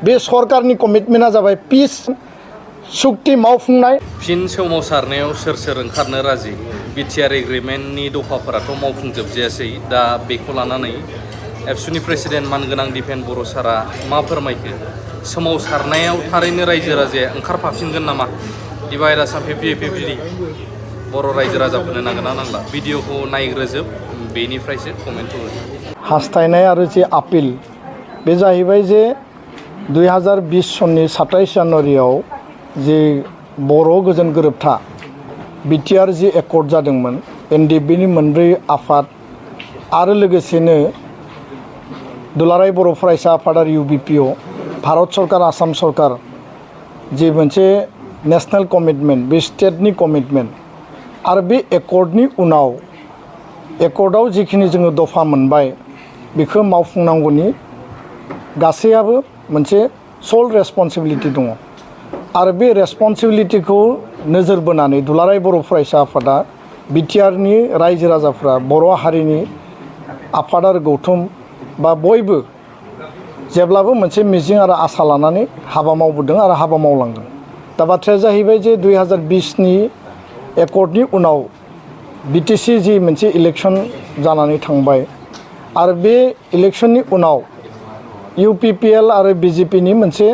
बे सरकारनि कमिटमेन्टआ जाबाय पिस सुक्ति मावफुंनाय। फिन सोमावसारनायाव सोर सोर ओंखारनो राजि? बिटिआर एग्रिमेन्टनि दफाफोराथ' मावफुंजोबजायासै। दा बेखौ लानानै एबसुनि प्रेसिडेन्ट मानगोनां दिपेन बर' सारा मा फोरमायखो? सोमावसारनायाव थारैनो रायजो राजाया ओंखारफाफिनगोन नामा? डिभाइड आसाम 50-50 बर' रायजो राजाफोरनो नांगोन ना नांला? भिडिअखौ नायग्रोजोब, बेनिफ्रायसो कमेन्ट हो। हास्थायनाय आरो जे आपिल बे जाहैबाय जे 2020 सननि 27 जानुवारियाव जे बर' गोजोन गोरोबथा बिटिआर जि एकर्ड जादोंमोन एनडिएफबिनि मोनब्रै आफाद आरो लोगोसेनो दुलाराय बर' फरायसा आफाद आरो इउबिपिअ भारत सरकार आसाम सरकार जे मोनसे नेशनेल कमिटमेन्ट बे स्टेटनि कमिटमेन्ट आरो बे एकर्डनि उनाव एकर्डआव जिखिनि जोङो दफा मोनबाय बेखौ मावफुंनांगौनि गासैयाबो मोनसे सल रेसपन्सिबिलिटि दङ आरो बे रेसपन्सिबिलिटिखौ नोजोर बोनानै दुलाराय बर' फरायसा आफादा बिटिआरनि रायजो राजाफ्रा बर' हारिनि आफाद आरो गौथुम बा बयबो जेब्लाबो मोनसे मिजिं आरो आसा लानानै हाबा मावबोदों आरो हाबा मावलांदों। दा बाथ्राया जाहैबाय जे 2020नि एकर्डनि उनाव बिटिसि जि मोनसे इलेक्सन जानानै थांबाय आरो बे इलेक्शननि उनाव इउपिपिएल आरो बिजेपिनि मोनसे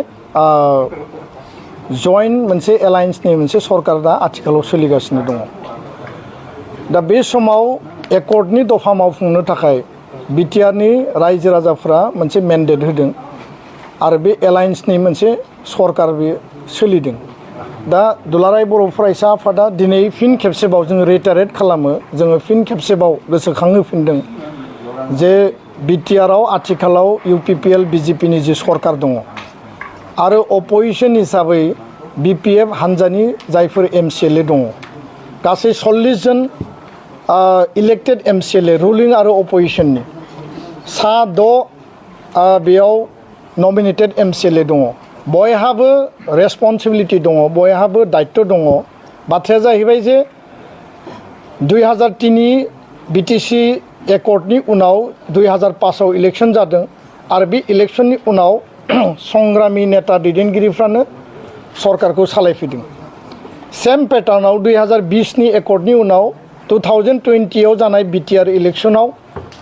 जइन्ट मोनसे एलायन्सनि मोनसे सरकार दा आथिखालाव सोलिगासिनो दङ। दा बे समाव एकर्डनि दफा मावफुंनो थाखाय बिटिआरनि रायजो राजाफ्रा मोनसे मेन्डेट होदों आरो बे एलायन्सनि मोनसे सरकार बे सोलिदों। दा दुलाराय बर' फरायसा आफादा दिनै फिन खेबसेबाव जोङो रिटारेट खालामो, जोङो फिन खेबसेबाव गोसोखांहोफिनदों जे बिटिआरआव आथिखालाव इउपिपिएल बिजेपिनि जि सरकार दङ आरो अपोजिसन हिसाबै बिपिएफ हान्जानि जायफोर एमसिएलए दङ गासै 40 जन इलेक्टेड एमसिएलए रुलिं आरो अपोजिसननि सा 6 बेयाव नमिनेटेड एमसिएलए दङ। बयहाबो रेसपन्सिबिलिटि दङ, बयहाबो दायित्व दङ। बाथ्राया जाहैबाय जे 2003नि बिटिसि एकर्डनि उनाव 2005आव इलेक्सन जादों आरो बे इलेक्सननि उनाव संग्रामि नेता दैदेनगिरिफ्रानो सरकारखौ सालायफैदों। सेम पेटार्नाव 2020नि एकर्डनि उनाव 2020आव जानाय बिटिआर इलेक्सनाव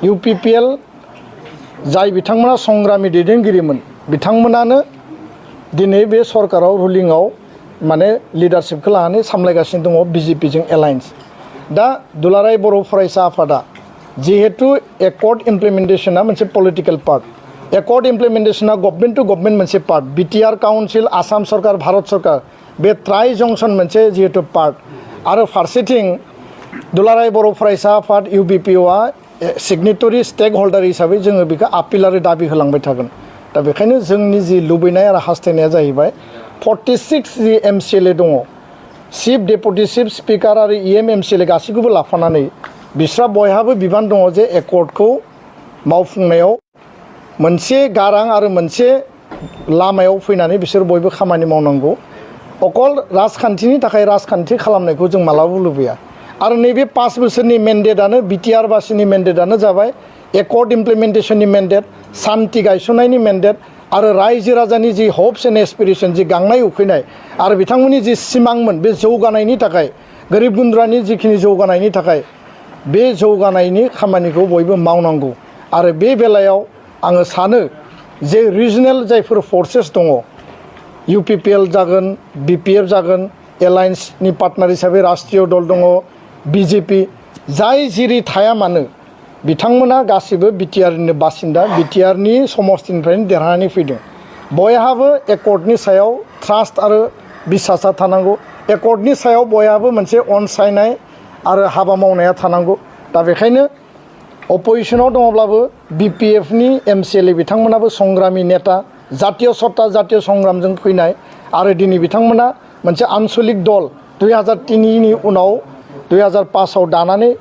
इउपिपिएल जाय बिथांमोना संग्रामि दैदेनगिरिमोन बिथांमोनानो दिनै बे सरकाराव रुलिंआव माने लिडारशिपखौ लानानै सामलायगासिनो दङ बिजेपिजों एलायन्स। दा दुलाराय बर' फरायसा आफादा जिहेतु एकर्ड इमप्लिमेन्टेशना मोनसे पलिटिकेल पार्ट, एकर्ड इमप्लिमेन्टेशना गभर्नमेन्ट टु गभर्नमेन्ट मोनसे पार्ट, बिटिआर काउन्सिल आसाम सरकार भारत सरकार बे ट्राइ जंसन मोनसे जिहेतु पार्ट आरो फारसेथिं दुलाराय बर' फरायसा आफाद इउबिपिअआ सिगनेटरि स्टेक हल्डार हिसाबै जोङो बेखौ आपिल आरो दाबि होलांबाय थागोन। दा बेखायनो जोंनि जि लुबैनाय आरो हास्थायनाया जाहैबाय 46 जि एमसिएलए दङ चिफ डेपुटि चिफ स्पिकार आरो इएम एमसिएलए गासैखौबो लाफानानै बिस्रा बयहाबो बिबान दङ जे एकर्डखौ मावफुंनायाव मोनसे गारां आरो मोनसे लामायाव फैनानै बिसोर बयबो खामानि मावनांगौ। अकल राजखान्थिनि थाखाय राजखान्थि खालामनायखौ जों मालाबाबो लुबैया आरो नैबे 5 बोसोरनि मेन्डेटआनो बिटिआर बासिनि मेन्डेटआनो जाबाय एकर्ड इमप्लिमेन्टेशननि मेन्डेट, सान्थि गायसननायनि मेन्डेट आरो रायजो राजानि जि हप्स एन्ड एसपिरेसन जि गांनाय उखैनाय आरो बिथांमोननि जि सिमांमोन बे जौगानायनि थाखाय गोरिब गुन्द्रानि जिखिनि जौगानायनि थाखाय बे जौगानायनि खामानिखौ बयबो मावनांगौ। आरो बे बेलायाव आङो सानो जे रिजनेल जायफोर फर्सेस दङ इउपिपिएल जागोन, बिपिएफ जागोन, एलायन्सनि पार्टनार हिसाबै राष्ट्रीय दल दङ, बिजेपि जाय जिरि थाया मानो बिथांमोना गासिबो बिटिआरनि बासिन्दा, बिटिआरनि समस्तिनिफ्रायनो देरहानानै फैदों। बयहाबो एकर्डनि सायाव ट्रास्ट आरो बिसासा थानांगौ, एकर्डनि सायाव बयहाबो मोनसे अनसायनाय आरो हाबा मावनाया थानांगौ। दा बेखायनो अपोजिसनाव दङब्लाबो बिपिएफनि एमसिएलए बिथांमोनाबो संग्रामि नेता, जातीय सत्ता जातीय संग्रामजों फैनाय आरो दिनै बिथांमोना मोनसे आन्सलिक दल 2003नि उनाव 2005आव दानानै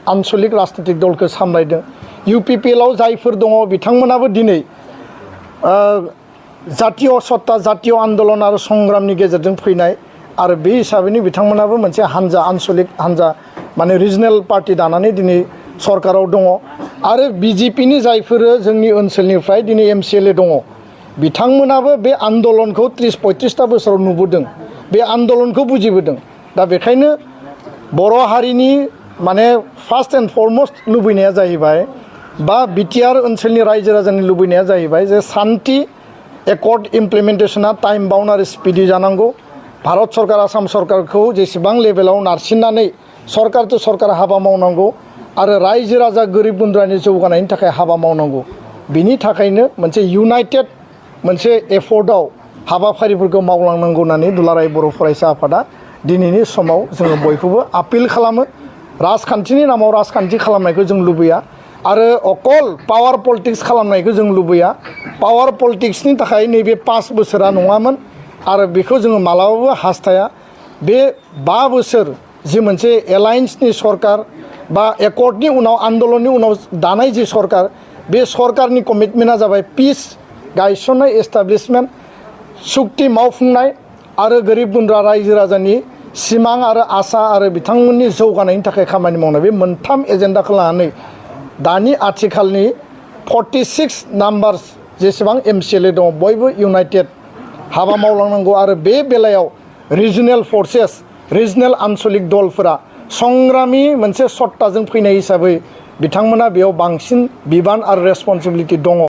आन्सलिक राजनितिक दलखौ सामलायदों। इउपिपिएलआव जायफोर दङ बिथांमोनाबो दिनै जातीय सत्ता जातीय आन्दलन आरो संग्रामनि गेजेरजों फैनाय आरो बे हिसाबैनो बिथांमोनाबो मोनसे हान्जा आन्सलिक हान्जा माने रिजनेल पार्टि दानानै दिनै सरकाराव दङ आरो बिजेपिनि जायफोर जोंनि ओनसोलनिफ्राय दिनै एमसिएलए दङ बिथांमोनाबो बे आन्दलनखौ 30-35टा बोसोराव नुबोदों बे आन्दलनखौ बुजिबोदों दा बेखायनो बर' हारिनि माने फार्स्ट एन्ड फरमस्ट लुबैनाया जाहैबाय बा बिटिआर ओनसोलनि रायजो राजानि लुबैनाया जाहैबाय जे सान्थि एकर्ड इमप्लिमेन्टेशना टाइम बाउन्ड आरो स्पिडि जानांगौ भारत सरकार आसाम सरकारखौ जेसेबां लेभेलाव नारसिननानै सरकार टु सरकार हाबा मावनांगौ आरो रायजो राजा गोरिब गुन्द्रानि जौगानायनि थाखाय हाबा मावनांगौ बिनि थाखायनो मोनसे इउनाइटेड मोनसे एफर्टआव हाबाफारिफोरखौ मावलांनांगौ होननानै दुलाराय बर' फरायसा आफादा दिनैनि समाव जोङो बयखौबो आपिल खालामो राजखान्थिनि नामाव राजखान्थि खालामनायखौ जों लुबैया आरो अकल पावार पलिटिक्स खालामनायखौ जों लुबैया पावार पलिटिक्सनि थाखाय नैबे 5 बोसोरा नङामोन आरो बेखौ जोङो मालाबाबो हास्थाया बे 5 बोसोर जि मोनसे एलायन्सनि सरकार बा एकर्डनि उनाव आन्दलननि उनाव दानाय जि सरकार बे सरकारनि कमिटमेन्टआ जाबाय पिस गायसननाय एस्टाब्लिशमेन्ट सुक्ति मावफुंनाय आरो गोरिब गुन्द्रा रायजो राजानि सिमां आरो आसा आरो बिथांमोननि जौगानायनि थाखाय खामानि मावनाय बे मोनथाम एजेन्डाखौ लानानै दानि आथिखालनि 46 नाम्बार्स जेसेबां MCLA दङ बयबो इउनाइटेड हाबा मावलांनांगौ आरो बे बेलायाव रिजनेल फर्सेस रिजनेल आन्सलिक दलफोरा संग्रामि मोनसे सत्ताजों फैनाय हिसाबै बिथांमोना बेयाव बांसिन बिबान आरो रेसपन्सिबिलिटि दङ।